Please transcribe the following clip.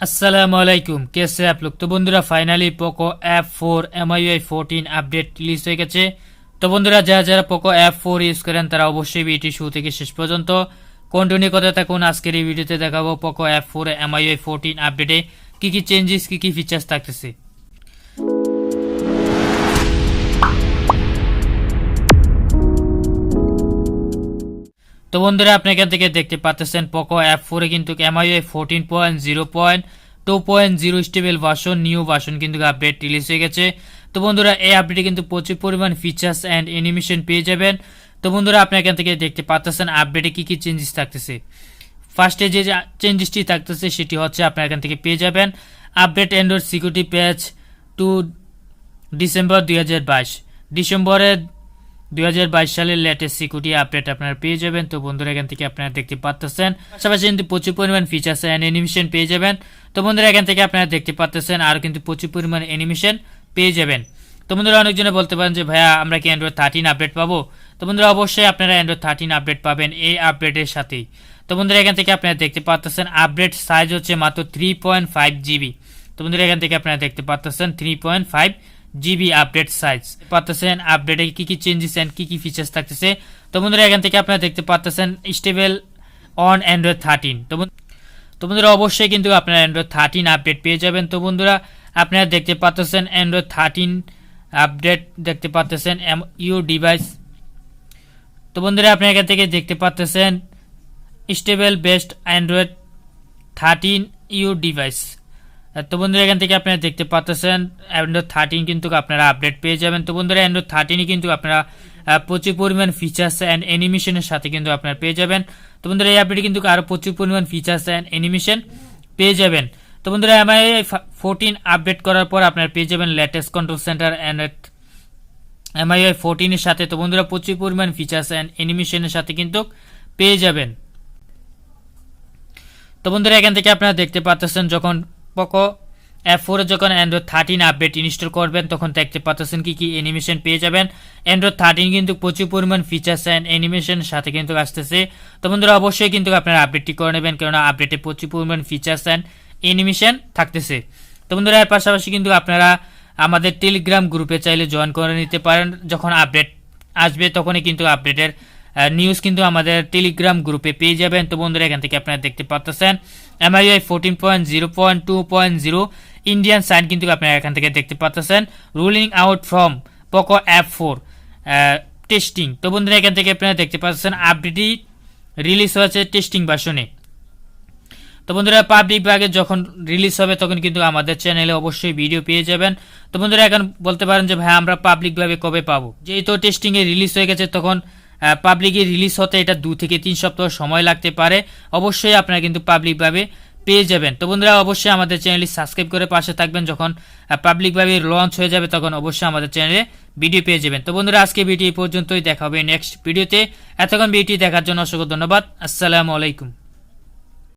अस्सलाम वालेकुम, कैसे आप लोग। तो बंधुरा finally Poco F4 MIUI 14 update release হয়ে গেছে। তো বন্ধুরা যারা যারা পোকো F4 ইউজ করেন তারা অবশ্যই ভিডিওটি শুরু থেকে শেষ পর্যন্ত কন্টিনিউ করতে থাকুন। আজকের এই ভিডিওতে দেখাবো পোকো F4 MIUI 14 আপডেটে কি কি চেঞ্জেস কি কি ফিচার্স থাকতেছে। তো বন্ধুরা আপনি এখান থেকে দেখতে পাচ্ছেন পোকো F4 এ কিন্তু MIUI 14.0.2.0 stable version new version কিন্তু আপডেট রিলিজ হয়ে গেছে। তো বন্ধুরা এই আপডেটে কিন্তু প্রচুর পরিমাণ ফিচার্স এন্ড অ্যানিমেশন পেয়ে যাবেন। তো বন্ধুরা আপনি এখান থেকে দেখতে পাচ্ছেন আপডেটে কি কি চেঞ্জেস থাকতেছে। ফার্স্টে যে চেঞ্জেসটি থাকতেছে সেটি হচ্ছে আপনি এখান থেকে পেয়ে যাবেন আপডেট অ্যান্ড্রয়েড সিকিউরিটি প্যাচ 2 ডিসেম্বর 2022 ডিসেম্বরে 2022 সালের লেটেস্ট সিকিউরিটি আপডেট আপনারা পেয়ে যাবেন। তো বন্ধুরা এখান থেকে আপনারা দেখতে পাচ্ছেন পাশাপাশি কিন্তু প্রচুর পরিমাণ ফিচার্স এন্ড অ্যানিমেশন পেয়ে যাবেন। তো বন্ধুরা এখান থেকে আপনারা দেখতে পাচ্ছেন আর কিন্তু প্রচুর পরিমাণ অ্যানিমেশন পেয়ে যাবেন। তো বন্ধুরা অনেকজনে বলতে পারেন যে ভাইয়া আমরা কি অ্যান্ড্রয়েড 13 আপডেট পাবো। তো বন্ধুরা অবশ্যই আপনারা অ্যান্ড্রয়েড 13 আপডেট পাবেন এই আপডেটের সাথেই। তো বন্ধুরা এখান থেকে আপনারা দেখতে পাচ্ছেন আপডেট সাইজ হচ্ছে মাত্র 3.5 জিবি। তো বন্ধুরা এখান থেকে আপনারা দেখতে পাচ্ছেন 3.5 জিবি আপডেট সাইজ পাচ্ছেন। আপডেটে কি কি চেঞ্জেস এন্ড কি কি ফিচার্স থাকতেছে। তো বন্ধুরা এখান থেকে আপনারা দেখতে পাচ্ছেন স্টেবল অন অ্যান্ড্রয়েড 13। তো বন্ধুরা অবশ্যই কিন্তু আপনারা অ্যান্ড্রয়েড 13 আপডেট পেয়ে যাবেন। তো বন্ধুরা আপনারা দেখতে পাচ্ছেন অ্যান্ড্রয়েড 13 আপডেট দেখতে পাচ্ছেন MIUI ডিভাইস। তো বন্ধুরা আপনি এখান থেকে দেখতে পাচ্ছেন stable best Android 13 U device. তো বন্ধুরা এখান থেকে আপনারা দেখতে পাচ্ছেন অ্যান্ড্রয়েড 13 কিন্তু আপনারা আপডেট পেয়ে যাবেন। তো বন্ধুরা অ্যান্ড্রয়েড 13 কিন্তু আপনারা প্রচুর পরিমাণ ফিচার্স অ্যান্ড অ্যানিমেশনের সাথে কিন্তু আপনারা পেয়ে যাবেন। তো বন্ধুরা এই আপডেটে কিন্তু আরও প্রচুর পরিমাণ ফিচার্স অ্যান্ড অ্যানিমেশন পেয়ে যাবেন। তো বন্ধুরা MIUI 14 আপডেট করার পর আপনারা পেয়ে যাবেন latest control centre and MIUI 14 এর সাথে। তো বন্ধুরা প্রচুর পরিমাণ ফিচার্স অ্যান্ড অ্যানিমেশনের সাথে কিন্তু পেয়ে যাবেন। তো বন্ধুরা এখান থেকে আপনারা দেখতে পাচ্ছেন যখন পোকো F4 এ যখন অ্যান্ড্রয়েড 13 আপডেট ইনস্টল করবেন তখন দেখতে পাচ্ছেন কি কি অ্যানিমেশন পেয়ে যাবেন। অ্যান্ড্রয়েড 13 কিন্তু প্রচুর পরিমাণ ফিচার্স অ্যান্ড অ্যানিমেশনের সাথে কিন্তু আসতেছে। তো বন্ধুরা অবশ্যই কিন্তু আপনারা আপডেটটি করে নেবেন কারণ আপডেটে প্রচুর পরিমাণ ফিচার্স অ্যান্ড অ্যানিমেশন থাকতেছে। তো বন্ধুরা এর পাশাপাশি কিন্তু আপনারা আমাদের টেলিগ্রাম গ্রুপে চাইলে জয়েন করে নিতে পারেন। যখন আপডেট আসবে তখনই কিন্তু আপডেটের নিউজ কিন্তু আমাদের টেলিগ্রাম গ্রুপে পেয়ে যাবেন। তো বন্ধুরা এখান থেকে আপনারা দেখতে পাচ্ছেন MIUI 14.0.2.0 ইন্ডিয়ান সাইন কিন্তু আপনারা এখান থেকে দেখতে পাচ্ছেন ruling out from Poco F4 testing. তো বন্ধুরা এখান থেকে আপনারা দেখতে পাচ্ছেন আপডেটটি রিলিজ হয়েছে টেস্টিং ভার্সনে। তো বন্ধুরা পাবলিক ভাগে যখন রিলিজ হবে তখন কিন্তু আমাদের চ্যানেলে অবশ্যই ভিডিও পেয়ে যাবেন। তো বন্ধুরা এখন বলতে পারেন যে ভাই আমরা পাবলিকভাবে কবে পাবো, যেহেতু টেস্টিংয়ে রিলিজ হয়ে গেছে তখন পাবলিকে রিলিজ হতে এটা 2 থেকে 3 সপ্তাহ সময় লাগতে পারে। অবশ্যই আপনারা কিন্তু পাবলিকভাবে পেয়ে যাবেন। তো বন্ধুরা অবশ্যই আমাদের চ্যানেলটি সাবস্ক্রাইব করে পাশে থাকবেন। যখন পাবলিকভাবে লঞ্চ হয়ে যাবে তখন অবশ্যই আমাদের চ্যানেলে ভিডিও পেয়ে যাবেন। তো বন্ধুরা আজকে ভিডিও পর্যন্তই, দেখা হবে নেক্সট ভিডিওতে। এতক্ষণ ভিডিওটি দেখার জন্য অসংখ্য ধন্যবাদ। আসসালামু আলাইকুম।